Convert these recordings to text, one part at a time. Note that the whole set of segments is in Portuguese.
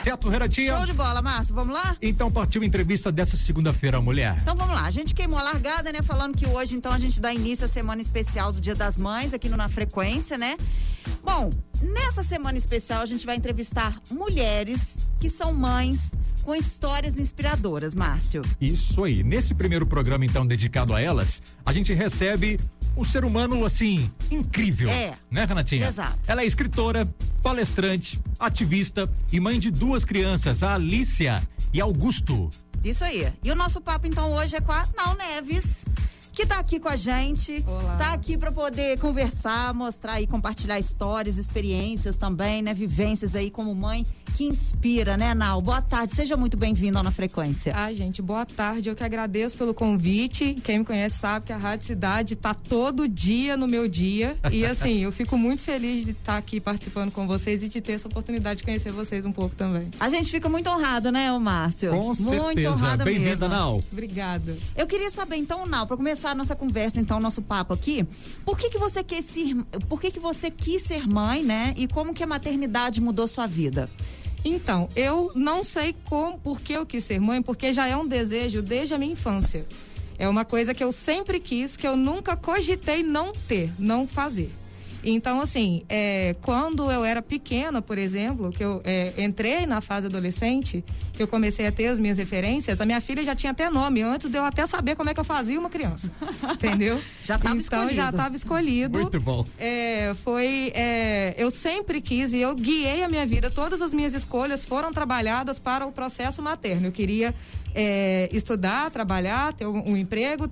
Certo, Renatinha? Show de bola, Márcio, vamos lá? Então partiu a entrevista dessa segunda-feira, mulher. Então vamos lá, a gente queimou a largada, né? Falando que hoje, então, a gente dá início à semana especial do Dia das Mães, aqui no Na Frequência, né? Bom, nessa semana especial a gente vai entrevistar mulheres que são mães com histórias inspiradoras, Márcio. Isso aí. Nesse primeiro programa, então, dedicado a elas, a gente recebe um ser humano, assim, incrível. Né, Renatinha? Exato. Ela é escritora, palestrante, ativista e mãe de 2 crianças, a Alícia e Augusto. Isso aí. E o nosso papo, então, hoje é com a Nau Neves, que tá aqui com a gente. Olá. Tá aqui para poder conversar, mostrar e compartilhar histórias, experiências também, né? Vivências aí como mãe que inspira, né, Nau? Boa tarde, seja muito bem-vindo ao Na Frequência. Gente, boa tarde, eu que agradeço pelo convite. Quem me conhece sabe que a Rádio Cidade tá todo dia no meu dia e assim, eu fico muito feliz de estar aqui participando com vocês e de ter essa oportunidade de conhecer vocês um pouco também. A gente fica muito honrado, né, ô Márcio? Com muito certeza. honrada mesmo. Bem-vinda, Nau. Obrigada. Eu queria saber, então, Nau, para começar a nossa conversa, então, nosso papo aqui, por que você quis ser mãe, né? E como que a maternidade mudou sua vida? Então, eu não sei por que eu quis ser mãe, porque já é um desejo desde a minha infância. É uma coisa que eu sempre quis, que eu nunca cogitei não fazer. Então, assim, quando eu era pequena, por exemplo, que eu entrei na fase adolescente, que eu comecei a ter as minhas referências, a minha filha já tinha até nome, antes de eu até saber como é que eu fazia uma criança. Entendeu? Já estava escolhido. Então, já estava escolhido. Muito bom. Eu sempre quis e eu guiei a minha vida, todas as minhas escolhas foram trabalhadas para o processo materno. Eu queria estudar, trabalhar, ter um emprego,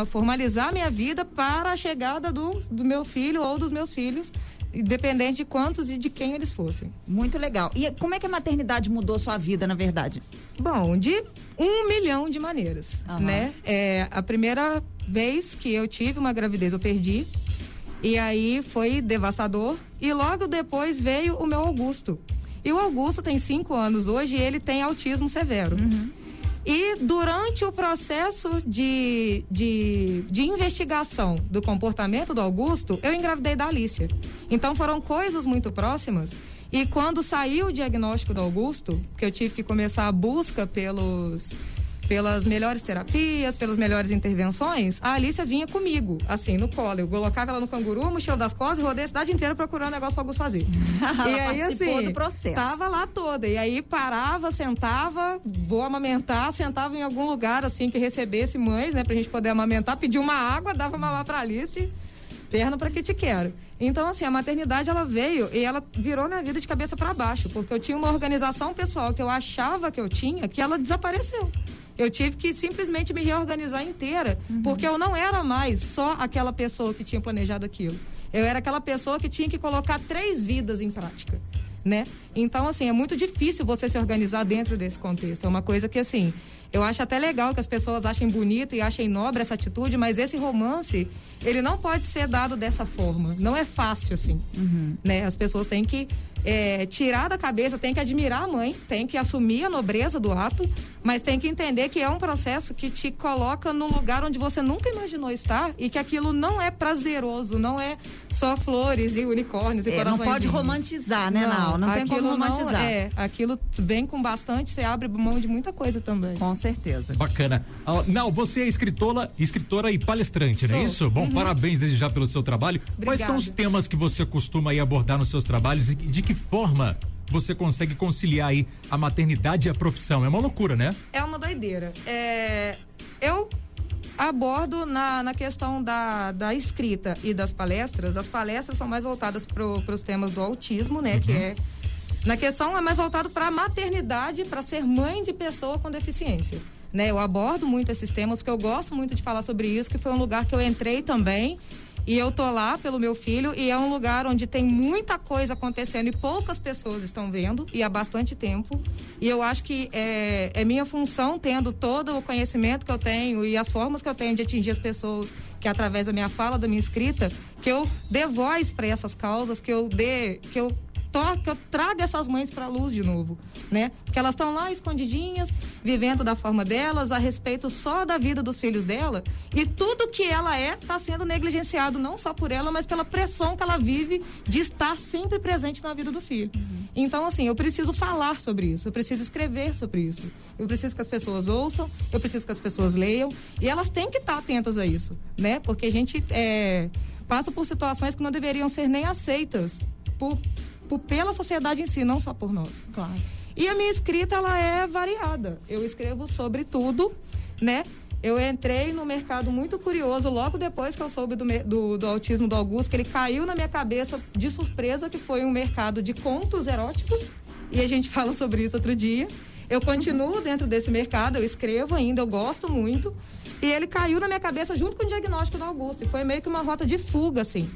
formalizar minha vida para a chegada do meu filho ou dos meus filhos, independente de quantos e de quem eles fossem. Muito legal. E como é que a maternidade mudou sua vida, na verdade? Bom, de 1 milhão de maneiras, né? A primeira vez que eu tive uma gravidez, eu perdi, e aí foi devastador, e logo depois veio o meu Augusto. E o Augusto tem 5 anos hoje e ele tem autismo severo. E durante o processo de investigação do comportamento do Augusto, eu engravidei da Alícia. Então foram coisas muito próximas. E quando saiu o diagnóstico do Augusto, que eu tive que começar a busca pelas melhores terapias, pelas melhores intervenções, a Alícia vinha comigo, assim, no colo. Eu colocava ela no canguru, mochila das costas e rodei a cidade inteira procurando negócio para Augusto fazer. E aí, assim, do processo. Tava lá toda. E aí parava, sentava, vou amamentar, sentava em algum lugar, assim, que recebesse mães, né, pra gente poder amamentar, pedia uma água, dava mamar pra Alice, perna pra que te quero. Então, assim, a maternidade, ela veio e ela virou minha vida de cabeça para baixo, porque eu tinha uma organização pessoal que eu achava que eu tinha, que ela desapareceu. Eu tive que simplesmente me reorganizar inteira, porque eu não era mais só aquela pessoa que tinha planejado aquilo. Eu era aquela pessoa que tinha que colocar 3 vidas em prática, né? Então, assim, é muito difícil você se organizar dentro desse contexto. É uma coisa que, assim, eu acho até legal que as pessoas achem bonito e achem nobre essa atitude, mas esse romance, ele não pode ser dado dessa forma. Não é fácil, assim, né? As pessoas têm que tirar da cabeça, tem que admirar a mãe, tem que assumir a nobreza do ato, mas tem que entender que é um processo que te coloca num lugar onde você nunca imaginou estar e que aquilo não é prazeroso, não é só flores e unicórnios e corações. Não pode romantizar, né, Não tem como romantizar. Aquilo vem com bastante, você abre mão de muita coisa também. Com certeza. Bacana. Não, você é escritora e palestrante, não é isso? Bom, parabéns desde já pelo seu trabalho. Obrigada. Quais são os temas que você costuma aí abordar nos seus trabalhos e de que forma você consegue conciliar aí a maternidade e a profissão? É uma loucura, né? É uma doideira. Eu abordo na questão da escrita e das palestras. As palestras são mais voltadas para os temas do autismo, né? Que é, na questão é mais voltado para a maternidade, para ser mãe de pessoa com deficiência, né? Eu abordo muito esses temas porque eu gosto muito de falar sobre isso, que foi um lugar que eu entrei também. E eu tô lá pelo meu filho e é um lugar onde tem muita coisa acontecendo e poucas pessoas estão vendo, e há bastante tempo. E eu acho que é minha função, tendo todo o conhecimento que eu tenho e as formas que eu tenho de atingir as pessoas, que através da minha fala, da minha escrita, que eu dê voz para essas causas, que eu traga essas mães para a luz de novo, né? Porque elas estão lá escondidinhas, vivendo da forma delas, a respeito só da vida dos filhos dela, e tudo que ela está sendo negligenciado, não só por ela, mas pela pressão que ela vive de estar sempre presente na vida do filho. Então, assim, eu preciso falar sobre isso, eu preciso escrever sobre isso, eu preciso que as pessoas ouçam, eu preciso que as pessoas leiam, e elas têm que estar atentas a isso, né? Porque a gente passa por situações que não deveriam ser nem aceitas pela sociedade em si, não só por nós. Claro. E a minha escrita, ela é variada. Eu escrevo sobre tudo, né? Eu entrei no mercado muito curioso, logo depois que eu soube do autismo do Augusto, que ele caiu na minha cabeça de surpresa, que foi um mercado de contos eróticos, e a gente fala sobre isso outro dia. Eu continuo dentro desse mercado, eu escrevo ainda, eu gosto muito, e ele caiu na minha cabeça junto com o diagnóstico do Augusto, e foi meio que uma rota de fuga, assim,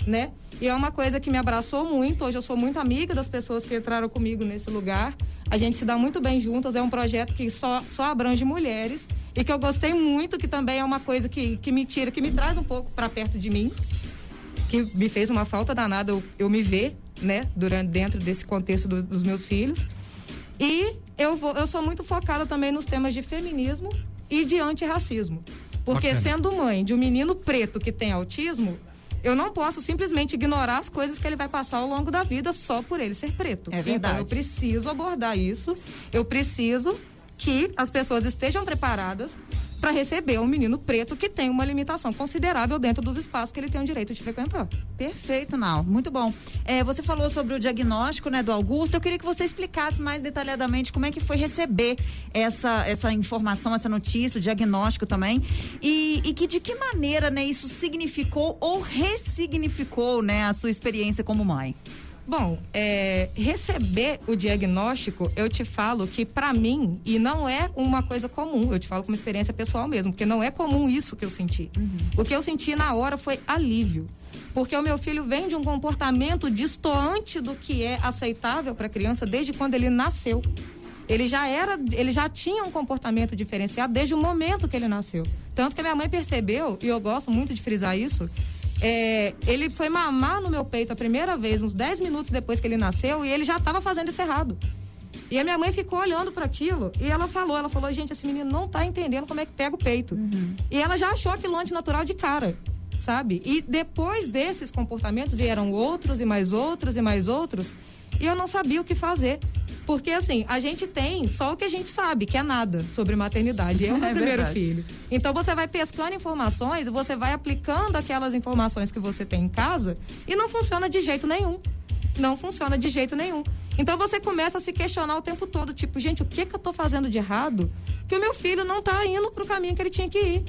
né? E é uma coisa que me abraçou muito. Hoje eu sou muito amiga das pessoas que entraram comigo nesse lugar. A gente se dá muito bem juntas. É um projeto que só abrange mulheres e que eu gostei muito, que também é uma coisa que me traz um pouco para perto de mim, que me fez uma falta danada eu me ver, né, dentro desse contexto dos meus filhos. E eu sou muito focada também nos temas de feminismo e de antirracismo. Porque sendo mãe de um menino preto que tem autismo, eu não posso simplesmente ignorar as coisas que ele vai passar ao longo da vida só por ele ser preto. É verdade. Então eu preciso abordar isso, eu preciso que as pessoas estejam preparadas para receber um menino preto que tem uma limitação considerável dentro dos espaços que ele tem o direito de frequentar. Perfeito, Nau. Muito bom. Você falou sobre o diagnóstico, né, do Augusto. Eu queria que você explicasse mais detalhadamente como é que foi receber essa informação, essa notícia, o diagnóstico também, e de que maneira, né, isso significou ou ressignificou, né, a sua experiência como mãe. Bom, receber o diagnóstico, eu te falo que para mim, e não é uma coisa comum, eu te falo como experiência pessoal mesmo, porque não é comum isso que eu senti. O que eu senti na hora foi alívio, porque o meu filho vem de um comportamento distoante do que é aceitável para a criança desde quando ele nasceu. Ele já tinha um comportamento diferenciado desde o momento que ele nasceu. Tanto que a minha mãe percebeu, e eu gosto muito de frisar isso, ele foi mamar no meu peito a primeira vez, uns 10 minutos depois que ele nasceu, e ele já estava fazendo isso errado. E a minha mãe ficou olhando para aquilo e ela falou, gente, esse menino não tá entendendo como é que pega o peito. E ela já achou aquilo antinatural de cara, sabe? E depois desses comportamentos vieram outros e mais outros e mais outros, e eu não sabia o que fazer. Porque, assim, a gente tem só o que a gente sabe, que é nada sobre maternidade. Eu, meu primeiro filho. Então, você vai pescando informações, você vai aplicando aquelas informações que você tem em casa e não funciona de jeito nenhum. Não funciona de jeito nenhum. Então, você começa a se questionar o tempo todo, tipo, gente, o que eu tô fazendo de errado? Que o meu filho não tá indo pro caminho que ele tinha que ir.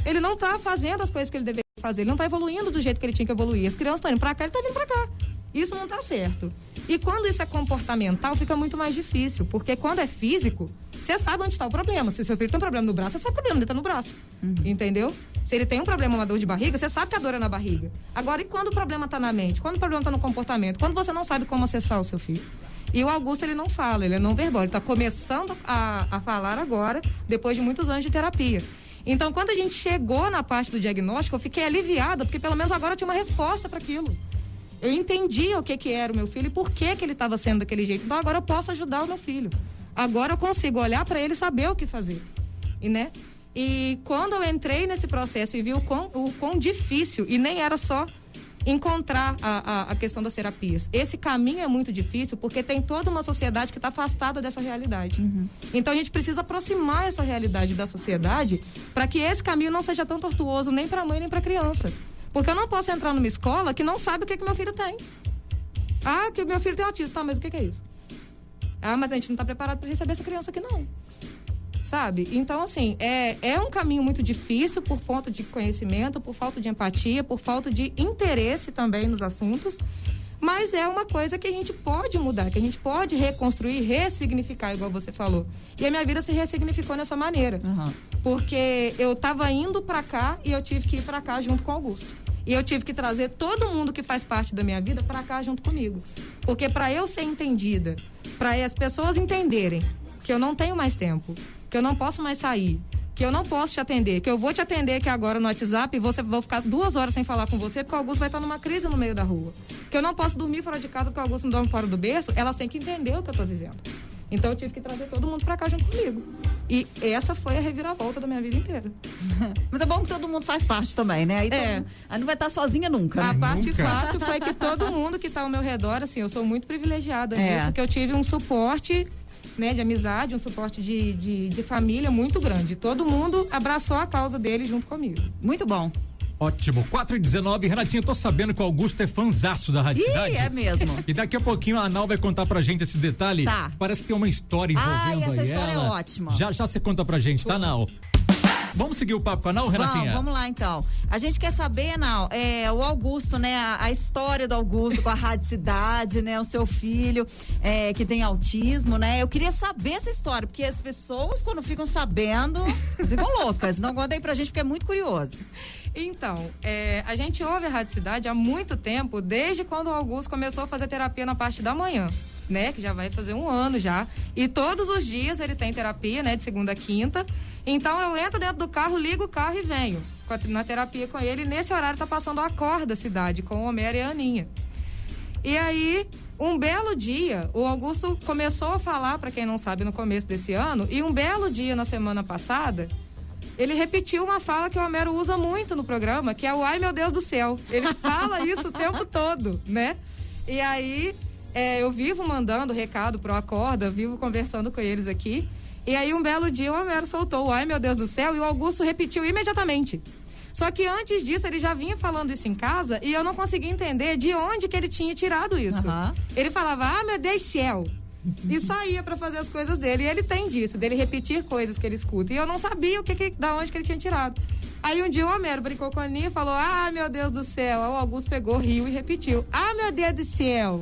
Ele não tá fazendo as coisas que ele deveria fazer. Ele não tá evoluindo do jeito que ele tinha que evoluir. As crianças estão indo pra cá, ele tá vindo pra cá. Isso não tá certo. E quando isso é comportamental, fica muito mais difícil. Porque quando é físico, você sabe onde está o problema. Se seu filho tem um problema no braço, você sabe que o problema dele tá no braço. Entendeu? Se ele tem um problema, uma dor de barriga, você sabe que a dor é na barriga. Agora, e quando o problema tá na mente? Quando o problema tá no comportamento? Quando você não sabe como acessar o seu filho? E o Augusto, ele não fala, ele é não verbal. Ele tá começando a falar agora, depois de muitos anos de terapia. Então, quando a gente chegou na parte do diagnóstico, eu fiquei aliviada, porque pelo menos agora eu tinha uma resposta para aquilo. Eu entendi o que era o meu filho e por que ele estava sendo daquele jeito. Então agora eu posso ajudar o meu filho. Agora eu consigo olhar para ele e saber o que fazer. E quando eu entrei nesse processo e vi o quão difícil, e nem era só encontrar a questão das terapias. Esse caminho é muito difícil porque tem toda uma sociedade que está afastada dessa realidade. Então a gente precisa aproximar essa realidade da sociedade para que esse caminho não seja tão tortuoso nem para a mãe nem para a criança. Porque eu não posso entrar numa escola que não sabe o que meu filho tem. Ah, que o meu filho tem autismo. Tá, mas o que é isso? Ah, mas a gente não está preparado para receber essa criança aqui, não. Sabe? Então, assim, é um caminho muito difícil por falta de conhecimento, por falta de empatia, por falta de interesse também nos assuntos. Mas é uma coisa que a gente pode mudar, que a gente pode reconstruir, ressignificar, igual você falou. E a minha vida se ressignificou nessa maneira. Porque eu estava indo para cá e eu tive que ir para cá junto com o Augusto. E eu tive que trazer todo mundo que faz parte da minha vida para cá junto comigo. Porque para eu ser entendida, para as pessoas entenderem que eu não tenho mais tempo, que eu não posso mais sair, que eu não posso te atender, que eu vou te atender aqui agora no WhatsApp e vou ficar 2 horas sem falar com você porque o Augusto vai estar numa crise no meio da rua. Que eu não posso dormir fora de casa porque o Augusto não dorme fora do berço, elas têm que entender o que eu tô vivendo. Então eu tive que trazer todo mundo pra cá junto comigo. E essa foi a reviravolta da minha vida inteira. Mas é bom que todo mundo faz parte também, né? Aí não vai estar sozinha nunca. A né? parte fácil foi que todo mundo que tá ao meu redor, assim, eu sou muito privilegiada nisso, que eu tive um suporte, né, de amizade, um suporte de família muito grande. Todo mundo abraçou a causa dele junto comigo. Muito bom. Ótimo, 4h19, Renatinha, tô sabendo que o Augusto é fanzaço da Rádio Cidade. É mesmo. E daqui a pouquinho a Anal vai contar pra gente esse detalhe. Tá. Parece que tem uma história envolvendo essa história ela. é ótima. Já você conta pra gente, tá, Anal? Vamos seguir o papo com a Anal, Renatinha? Vamos lá, então. A gente quer saber, Anal, o Augusto, né? A história do Augusto com a Rádio Cidade, né? O seu filho que tem autismo, né? Eu queria saber essa história, porque as pessoas, quando ficam sabendo, ficam loucas. Não conta aí pra gente, porque é muito curioso. Então, a gente ouve a Rádio Cidade há muito tempo, desde quando o Augusto começou a fazer terapia na parte da manhã, né? Que já vai fazer 1 ano já. E todos os dias ele tem terapia, né? De segunda a quinta. Então eu entro dentro do carro, ligo o carro e venho na terapia com ele. E nesse horário tá passando a Acorda Cidade com o Homero e a Aninha. E aí, um belo dia, o Augusto começou a falar, para quem não sabe, no começo desse ano. E um belo dia na semana passada, ele repetiu uma fala que o Homero usa muito no programa, que é o ai meu Deus do céu. Ele fala isso o tempo todo, né? E aí, eu vivo mandando recado pro Acorda, vivo conversando com eles aqui. E aí, um belo dia, o Homero soltou o ai meu Deus do céu e o Augusto repetiu imediatamente. Só que antes disso, ele já vinha falando isso em casa e eu não conseguia entender de onde que ele tinha tirado isso. Ele falava, ah, meu Deus do céu. E saía pra fazer as coisas dele. E ele tem disso, dele repetir coisas que ele escuta. E eu não sabia da onde que ele tinha tirado. Aí um dia o Homero brincou com a Aninha e falou, ah, meu Deus do céu. Aí o Augusto pegou, riu e repetiu, ah, meu Deus do céu.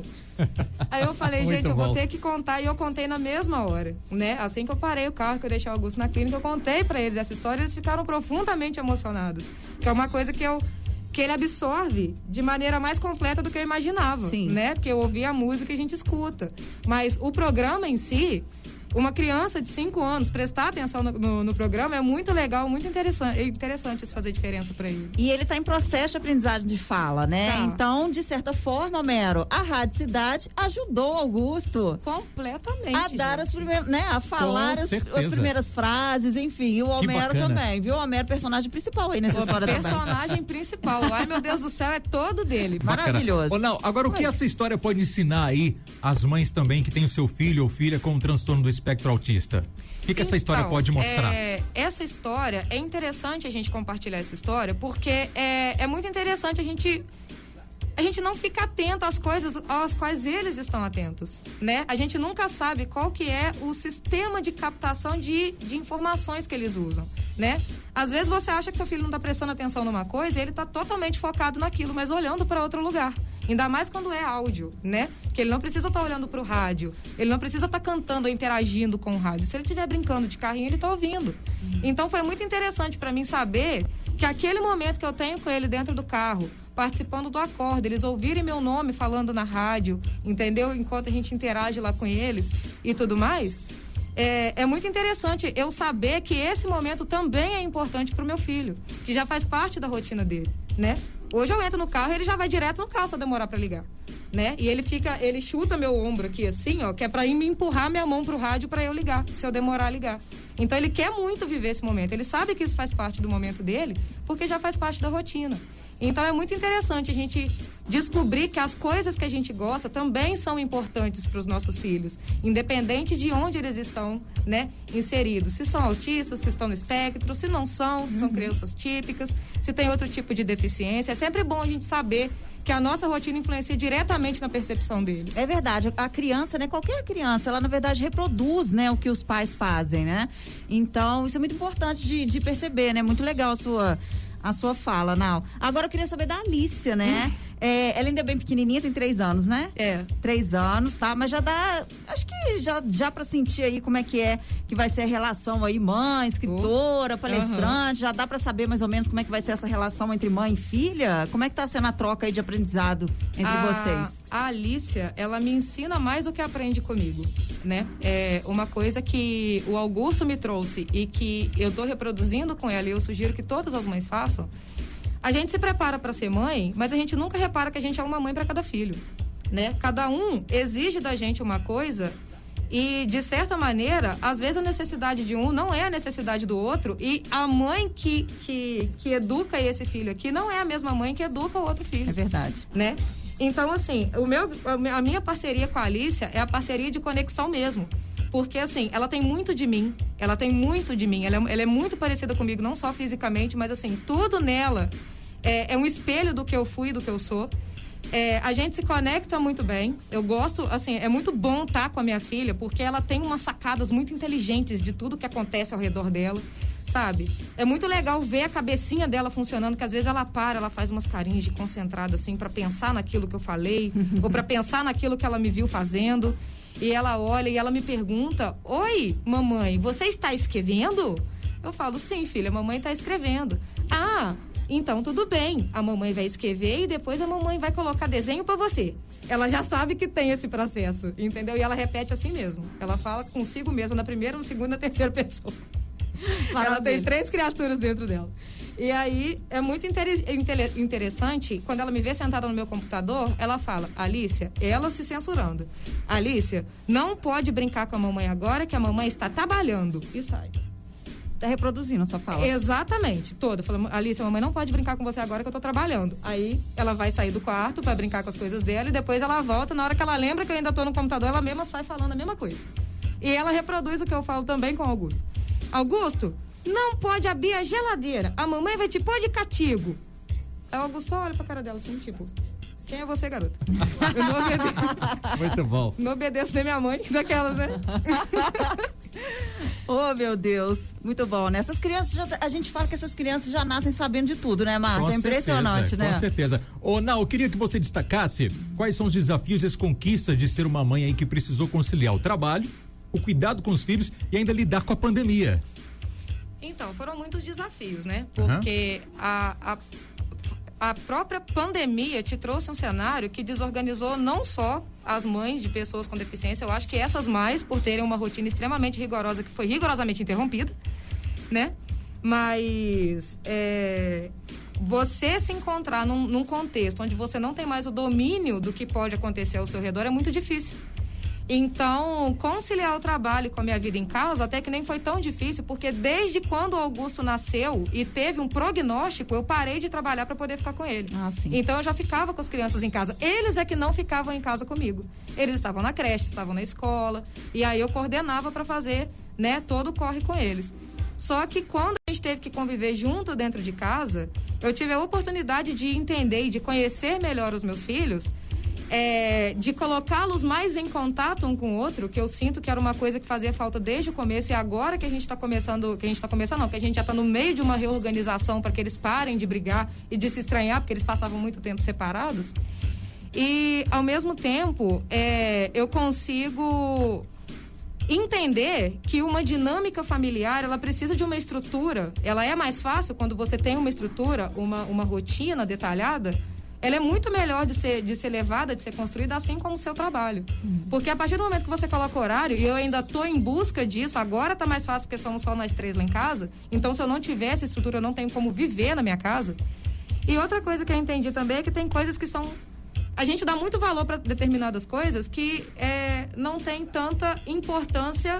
Aí eu falei, gente, eu vou ter que contar. E eu contei na mesma hora, né? Assim que eu parei o carro, que eu deixei o Augusto na clínica, eu contei pra eles essa história. Eles ficaram profundamente emocionados. Que é uma coisa que ele absorve de maneira mais completa do que eu imaginava. Sim. Né? Porque eu ouvi a música e a gente escuta. Mas o programa em si, uma criança de 5 anos prestar atenção no programa é muito legal, muito interessante isso fazer diferença para ele. E ele tá em processo de aprendizagem de fala, né? Tá. Então, de certa forma, Homero, a Rádio Cidade ajudou o Augusto Completamente, a dar as primeiras, né? A falar as primeiras frases, enfim. E o Homero também, viu? O Homero, personagem principal aí nessa história também. Personagem principal. Ai, meu Deus do céu, é todo dele. Maravilhoso. Ô, não, agora o que essa história pode ensinar aí as mães também que têm o seu filho ou filha com um transtorno do espectro autista? O que essa história pode mostrar? Essa história, é interessante a gente compartilhar essa história, porque é muito interessante a gente não fica atento às coisas às quais eles estão atentos, né? A gente nunca sabe qual que é o sistema de captação de informações que eles usam, né? Às vezes você acha que seu filho não está prestando atenção numa coisa e ele está totalmente focado naquilo, mas olhando para outro lugar. Ainda mais quando é áudio, né? Que ele não precisa estar olhando para o rádio, ele não precisa estar cantando ou interagindo com o rádio. Se ele estiver brincando de carrinho, ele está ouvindo. Então foi muito interessante para mim saber que aquele momento que eu tenho com ele dentro do carro, participando do Acorda, eles ouvirem meu nome falando na rádio, entendeu? Enquanto a gente interage lá com eles e tudo mais, é muito interessante eu saber que esse momento também é importante pro meu filho, que já faz parte da rotina dele, né? Hoje eu entro no carro e ele já vai direto no carro se eu demorar pra ligar, né? E ele chuta meu ombro aqui assim, ó, que é pra me empurrar minha mão pro rádio pra eu ligar, se eu demorar a ligar. Então ele quer muito viver esse momento, ele sabe que isso faz parte do momento dele, porque já faz parte da rotina. Então é muito interessante a gente descobrir que as coisas que a gente gosta também são importantes para os nossos filhos, independente de onde eles estão, né, inseridos. Se são autistas, se estão no espectro, se não são, se são crianças típicas, se tem outro tipo de deficiência. É sempre bom a gente saber que a nossa rotina influencia diretamente na percepção deles. É verdade, a criança, né, qualquer criança, ela na verdade reproduz, né, o que os pais fazem, né? Então, isso é muito importante de perceber, né? Muito legal a sua fala, Nau. Agora eu queria saber da Alícia, né? Ela ainda é bem pequenininha, tem 3 anos, né? 3 anos, tá? Mas já dá, acho que já pra sentir aí como é que vai ser a relação aí, mãe, escritora, palestrante, já dá pra saber mais ou menos como é que vai ser essa relação entre mãe e filha? Como é que tá sendo a troca aí de aprendizado entre vocês? A Alícia, ela me ensina mais do que aprende comigo, né? É uma coisa que o Augusto me trouxe e que eu tô reproduzindo com ela e eu sugiro que todas as mães façam. A gente se prepara para ser mãe, mas a gente nunca repara que a gente é uma mãe para cada filho, né? Cada um exige da gente uma coisa e, de certa maneira, às vezes a necessidade de um não é a necessidade do outro e a mãe que educa esse filho aqui não é a mesma mãe que educa o outro filho. É verdade. Né? Então, assim, a minha parceria com a Alícia é a parceria de conexão mesmo. Porque, assim, ela tem muito de mim. Ela é muito parecida comigo, não só fisicamente, mas, assim, tudo nela é um espelho do que eu fui e do que eu sou. A gente se conecta muito bem. Eu gosto, assim, é muito bom estar com a minha filha, porque ela tem umas sacadas muito inteligentes de tudo que acontece ao redor dela, sabe? É muito legal ver a cabecinha dela funcionando, que às vezes ela faz umas carinhas de concentrada, assim, pra pensar naquilo que eu falei, ou pra pensar naquilo que ela me viu fazendo. E ela olha e ela me pergunta: oi, mamãe, você está escrevendo? Eu falo: sim, filha, a mamãe está escrevendo. Ah, então tudo bem, a mamãe vai escrever e depois a mamãe vai colocar desenho para você. Ela já sabe que tem esse processo, entendeu? E ela repete assim mesmo. Ela fala consigo mesma, na primeira, na segunda, na terceira pessoa. Ela tem 3 criaturas dentro dela. E aí, é muito interessante, quando ela me vê sentada no meu computador, ela fala: Alícia, ela se censurando. Alícia, não pode brincar com a mamãe agora, que a mamãe está trabalhando. E sai. Tá reproduzindo a sua fala. Exatamente, toda. Falando: Alícia, a mamãe não pode brincar com você agora que eu tô trabalhando. Aí, ela vai sair do quarto pra brincar com as coisas dela e depois ela volta. Na hora que ela lembra que eu ainda tô no computador, ela mesma sai falando a mesma coisa. E ela reproduz o que eu falo também com o Augusto. Augusto, não pode abrir a geladeira. A mamãe vai te pôr de castigo. Aí o Augusto só olha pra cara dela assim, tipo: quem é você, garota? Eu não obedeço. Muito bom. Não obedeço nem minha mãe, daquelas, né? Oh, meu Deus. Muito bom, né? Essas crianças, a gente fala que essas crianças já nascem sabendo de tudo, né, Márcia? É impressionante, né? Com certeza. Ô, Nau, eu queria que você destacasse quais são os desafios e as conquistas de ser uma mãe aí que precisou conciliar o trabalho, o cuidado com os filhos e ainda lidar com a pandemia. Então, foram muitos desafios, né? Porque a própria pandemia te trouxe um cenário que desorganizou não só as mães de pessoas com deficiência, eu acho que essas mais, por terem uma rotina extremamente rigorosa, que foi rigorosamente interrompida, né? Mas você se encontrar num contexto onde você não tem mais o domínio do que pode acontecer ao seu redor é muito difícil. Então, conciliar o trabalho com a minha vida em casa até que nem foi tão difícil, porque desde quando o Augusto nasceu e teve um prognóstico, eu parei de trabalhar para poder ficar com ele. Ah, sim. Então, eu já ficava com as crianças em casa. Eles é que não ficavam em casa comigo. Eles estavam na creche, estavam na escola, e aí eu coordenava para fazer, né, todo o corre com eles. Só que quando a gente teve que conviver junto dentro de casa, eu tive a oportunidade de entender e de conhecer melhor os meus filhos, de colocá-los mais em contato um com o outro, que eu sinto que era uma coisa que fazia falta desde o começo, e agora que a gente está começando, que a gente já está no meio de uma reorganização para que eles parem de brigar e de se estranhar, porque eles passavam muito tempo separados. E, ao mesmo tempo, eu consigo entender que uma dinâmica familiar, ela precisa de uma estrutura. Ela é mais fácil quando você tem uma estrutura, uma rotina detalhada. Ela é muito melhor de ser levada, de ser construída, assim como o seu trabalho. Porque a partir do momento que você coloca horário, e eu ainda estou em busca disso, agora tá mais fácil porque somos só nós 3 lá em casa, então se eu não tiver essa estrutura, eu não tenho como viver na minha casa. E outra coisa que eu entendi também é que tem coisas que são... A gente dá muito valor para determinadas coisas que não tem tanta importância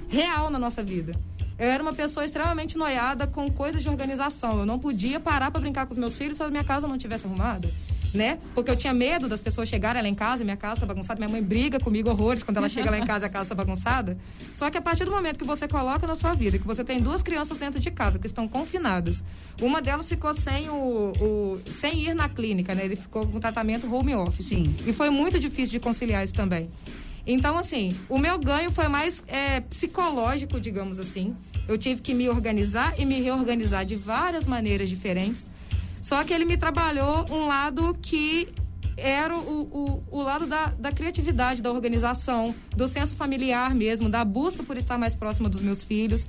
real na nossa vida. Eu era uma pessoa extremamente noiada com coisas de organização. Eu não podia parar para brincar com os meus filhos se a minha casa não estivesse arrumada, né? Porque eu tinha medo das pessoas chegarem lá em casa e minha casa tá bagunçada. Minha mãe briga comigo horrores quando ela chega lá em casa e a casa tá bagunçada. Só que a partir do momento que você coloca na sua vida, que você tem 2 crianças dentro de casa que estão confinadas, uma delas ficou sem ir na clínica, né? Ele ficou com tratamento home office. Sim. E foi muito difícil de conciliar isso também. Então, assim, o meu ganho foi mais psicológico, digamos assim. Eu tive que me organizar e me reorganizar de várias maneiras diferentes. Só que ele me trabalhou um lado que era o lado da criatividade, da organização, do senso familiar mesmo, da busca por estar mais próxima dos meus filhos.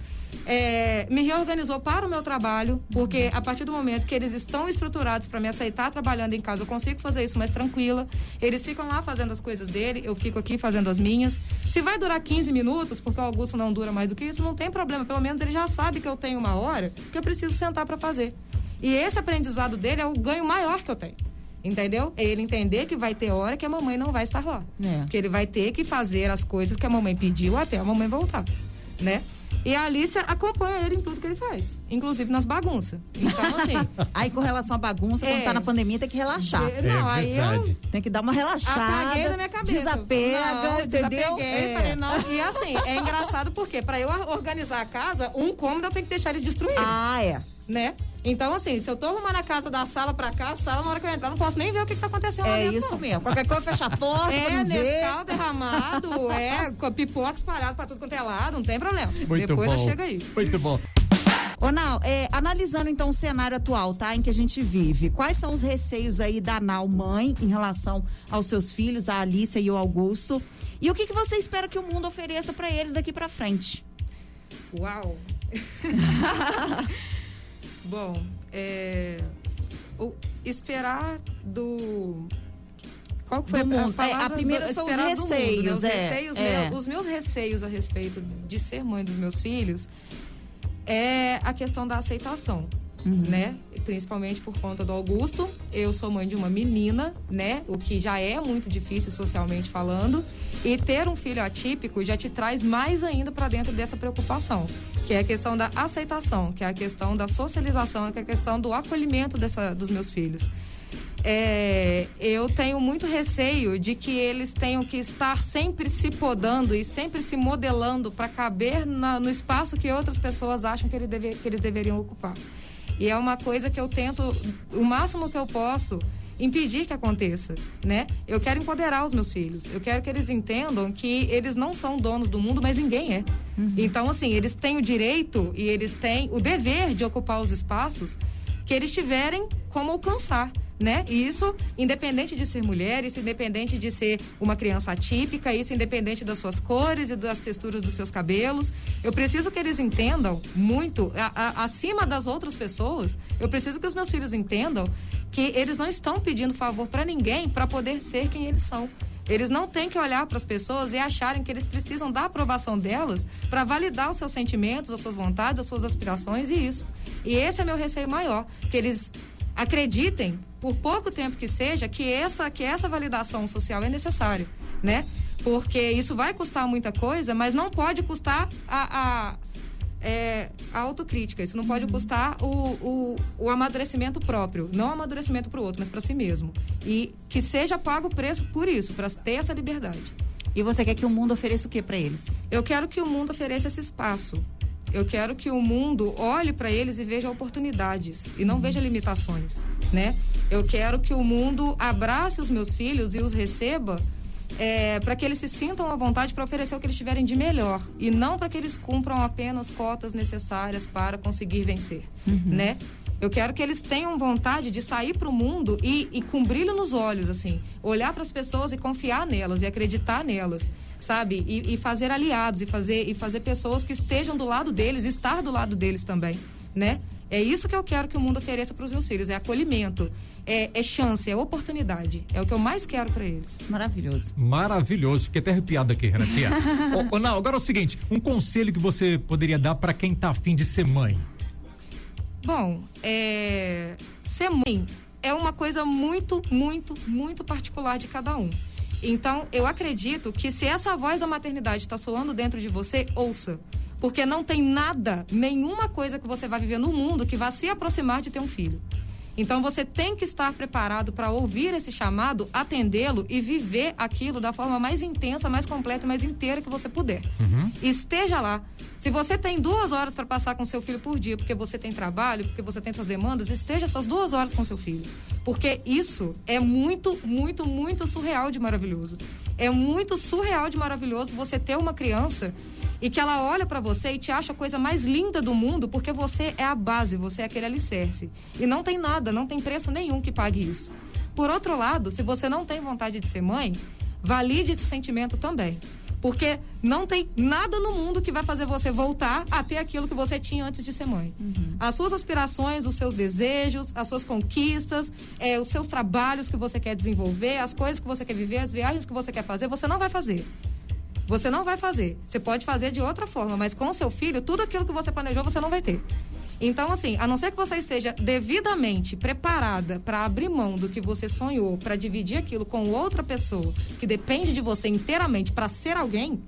Me reorganizou para o meu trabalho, porque a partir do momento que eles estão estruturados para me aceitar trabalhando em casa, eu consigo fazer isso mais tranquila. Eles ficam lá fazendo as coisas dele, eu fico aqui fazendo as minhas. Se vai durar 15 minutos, porque o Augusto não dura mais do que isso, não tem problema. Pelo menos ele já sabe que eu tenho uma hora que eu preciso sentar para fazer. E esse aprendizado dele é o ganho maior que eu tenho. Entendeu? Ele entender que vai ter hora que a mamãe não vai estar lá. Que ele vai ter que fazer as coisas que a mamãe pediu até a mamãe voltar, né? E a Alícia acompanha ele em tudo que ele faz, inclusive nas bagunças. Então, assim... Aí, com relação à bagunça, quando tá na pandemia, tem que relaxar. Não, aí eu... Tem que dar uma relaxada. Apaguei da minha cabeça. Desapega, entendeu? Desapeguei, falei, não. E assim, é engraçado porque pra eu organizar a casa, um cômodo eu tenho que deixar ele destruído. Né? Então, assim, se eu tô arrumando a casa da sala pra cá, a sala, na hora que eu entrar, não posso nem ver o que tá acontecendo lá dentro. É isso mesmo. Qualquer coisa, fecha a porta. Nescau derramado, com pipoca espalhado pra tudo quanto é lado, não tem problema. Muito Depois bom. eu chego aí. Muito bom. Ô, Nau, analisando então o cenário atual, tá? Em que a gente vive, quais são os receios aí da Nau mãe em relação aos seus filhos, a Alícia e o Augusto? E o que você espera que o mundo ofereça pra eles daqui pra frente? Uau! Bom, esperar do... Qual que foi a palavra? A primeira são os receios. Os meus receios a respeito de ser mãe dos meus filhos é a questão da aceitação, né? Principalmente por conta do Augusto. Eu sou mãe de uma menina, né? O que já é muito difícil socialmente falando. E ter um filho atípico já te traz mais ainda para dentro dessa preocupação, que é a questão da aceitação, que é a questão da socialização, que é a questão do acolhimento dos meus filhos. Eu tenho muito receio de que eles tenham que estar sempre se podando e sempre se modelando para caber no espaço que outras pessoas acham que eles deveriam ocupar. E é uma coisa que eu tento, o máximo que eu posso, impedir que aconteça, né? Eu quero empoderar os meus filhos. Eu quero que eles entendam que eles não são donos do mundo, mas ninguém é. Então, assim, eles têm o direito e eles têm o dever de ocupar os espaços que eles tiverem como alcançar, né? E isso independente de ser mulher, isso independente de ser uma criança atípica, isso independente das suas cores e das texturas dos seus cabelos. Eu preciso que eles entendam muito, acima das outras pessoas, eu preciso que os meus filhos entendam que eles não estão pedindo favor para ninguém para poder ser quem eles são. Eles não têm que olhar para as pessoas e acharem que eles precisam da aprovação delas para validar os seus sentimentos, as suas vontades, as suas aspirações e isso. E esse é meu receio maior, que eles acreditem, por pouco tempo que seja, que essa validação social é necessária, né? Porque isso vai custar muita coisa, mas não pode custar a autocrítica, isso não pode custar o amadurecimento próprio, não o amadurecimento para o outro, mas para si mesmo. E que seja pago o preço por isso, para ter essa liberdade. E você quer que o mundo ofereça o que para eles? Eu quero que o mundo ofereça esse espaço. Eu quero que o mundo olhe para eles e veja oportunidades e não veja limitações, né? Eu quero que o mundo abrace os meus filhos e os receba para que eles se sintam à vontade para oferecer o que eles tiverem de melhor e não para que eles cumpram apenas cotas necessárias para conseguir vencer, né? Eu quero que eles tenham vontade de sair para o mundo e com brilho nos olhos, assim, olhar para as pessoas e confiar nelas e acreditar nelas, sabe? E fazer aliados e fazer pessoas que estejam do lado deles, estar do lado deles também, né? É isso que eu quero que o mundo ofereça para os meus filhos, é acolhimento, é chance, é oportunidade, é o que eu mais quero para eles. Maravilhoso. Maravilhoso, fiquei até arrepiado aqui, Renatinha. Não, agora é o seguinte, um conselho que você poderia dar para quem tá afim de ser mãe? Bom, ser mãe é uma coisa muito, muito, muito particular de cada um. Então, eu acredito que se essa voz da maternidade está soando dentro de você, ouça. Porque não tem nada, nenhuma coisa que você vai viver no mundo que vá se aproximar de ter um filho. Então, você tem que estar preparado para ouvir esse chamado, atendê-lo e viver aquilo da forma mais intensa, mais completa e mais inteira que você puder. Esteja lá. Se você tem 2 horas para passar com seu filho por dia, porque você tem trabalho, porque você tem suas demandas, esteja essas 2 horas com seu filho. Porque isso é muito, muito, muito surreal de maravilhoso. É muito surreal de maravilhoso você ter uma criança e que ela olha pra você e te acha a coisa mais linda do mundo, porque você é a base, você é aquele alicerce. E não tem nada, não tem preço nenhum que pague isso. Por outro lado, se você não tem vontade de ser mãe, valide esse sentimento também. Porque não tem nada no mundo que vai fazer você voltar a ter aquilo que você tinha antes de ser mãe. As suas aspirações, os seus desejos, as suas conquistas, os seus trabalhos que você quer desenvolver, as coisas que você quer viver, as viagens que você quer fazer, você não vai fazer. Você não vai fazer. Você pode fazer de outra forma, mas com o seu filho, tudo aquilo que você planejou, você não vai ter. Então, assim, a não ser que você esteja devidamente preparada para abrir mão do que você sonhou, para dividir aquilo com outra pessoa que depende de você inteiramente para ser alguém,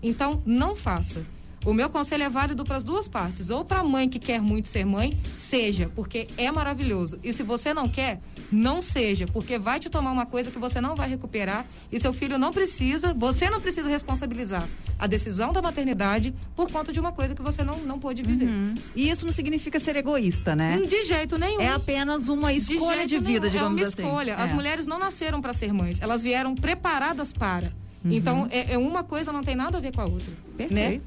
então não faça. O meu conselho é válido para as duas partes. Ou para a mãe que quer muito ser mãe, seja, porque é maravilhoso. E se você não quer, não seja, porque vai te tomar uma coisa que você não vai recuperar e seu filho não precisa, você não precisa responsabilizar a decisão da maternidade por conta de uma coisa que você não pôde viver. E isso não significa ser egoísta, né? De jeito nenhum. É apenas uma escolha de vida, digamos assim. É uma escolha. As mulheres não nasceram para ser mães, elas vieram preparadas para. Então, uma coisa não tem nada a ver com a outra. Perfeito. Né?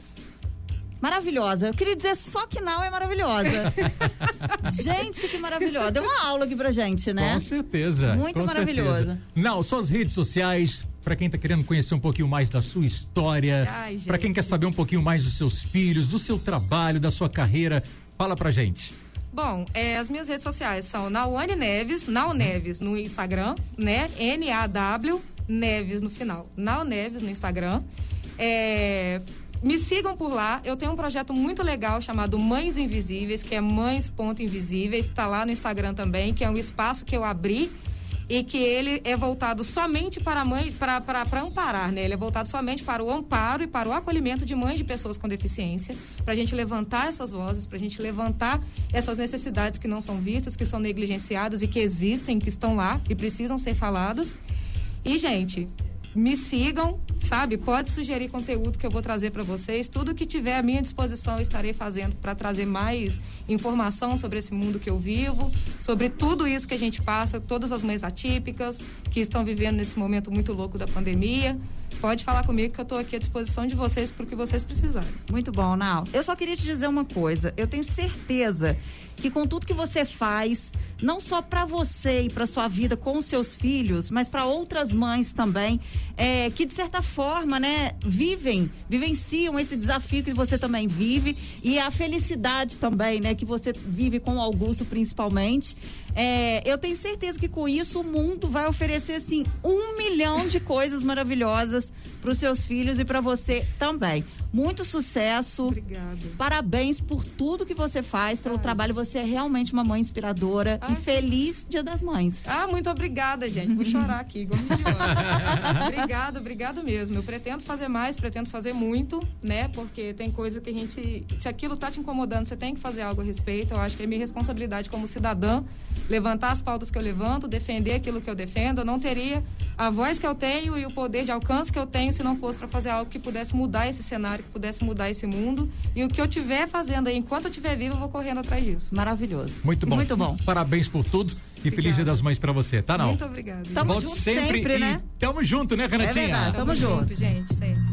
Maravilhosa. Eu queria dizer só que não é maravilhosa. Gente, que maravilhosa. Deu uma aula aqui pra gente, né? Com certeza. Muito maravilhosa. Não, suas redes sociais, pra quem tá querendo conhecer um pouquinho mais da sua história, pra quem quer saber um pouquinho mais dos seus filhos, do seu trabalho, da sua carreira, fala pra gente. Bom, as minhas redes sociais são Nauane Neves, Nau Neves no Instagram, né? N-A-W, Neves no final. Nau Neves no Instagram. Me sigam por lá. Eu tenho um projeto muito legal chamado Mães Invisíveis, que é mães.invisíveis, está lá no Instagram também, que é um espaço que eu abri e que ele é voltado somente para mãe, para amparar, né? Ele é voltado somente para o amparo e para o acolhimento de mães de pessoas com deficiência, para a gente levantar essas vozes, para a gente levantar essas necessidades que não são vistas, que são negligenciadas e que existem, que estão lá e precisam ser faladas. E, gente, me sigam, sabe? Pode sugerir conteúdo que eu vou trazer para vocês. Tudo que tiver à minha disposição eu estarei fazendo para trazer mais informação sobre esse mundo que eu vivo, sobre tudo isso que a gente passa, todas as mães atípicas que estão vivendo nesse momento muito louco da pandemia. Pode falar comigo que eu estou aqui à disposição de vocês para o que vocês precisarem. Muito bom, Nau. Eu só queria te dizer uma coisa. Eu tenho certeza que com tudo que você faz, não só para você e para sua vida com os seus filhos, mas para outras mães também, que de certa forma, né, vivenciam esse desafio que você também vive e a felicidade também, né, que você vive com o Augusto principalmente. Eu tenho certeza que com isso o mundo vai oferecer assim 1 milhão de coisas maravilhosas para os seus filhos e para você também. Muito sucesso. Obrigada. Parabéns por tudo que você faz, pelo trabalho. Você é realmente uma mãe inspiradora. E feliz Dia das Mães. Muito obrigada, gente. Vou chorar aqui, igual um idiota. Obrigado mesmo. Eu pretendo fazer mais, pretendo fazer muito, né? Porque tem coisa que a gente... Se aquilo tá te incomodando, você tem que fazer algo a respeito. Eu acho que é minha responsabilidade como cidadã levantar as pautas que eu levanto, defender aquilo que eu defendo. Eu não teria a voz que eu tenho e o poder de alcance que eu tenho se não fosse para fazer algo que pudesse mudar esse cenário, que pudesse mudar esse mundo. E o que eu estiver fazendo aí, enquanto eu estiver viva, eu vou correndo atrás disso. Maravilhoso. Muito bom. Muito bom. Parabéns por tudo e feliz Dia das Mães pra você, tá, não? Muito obrigada. Tamo junto sempre, né? Tamo junto, né, Renatinha? É verdade, tamo junto, gente, sempre.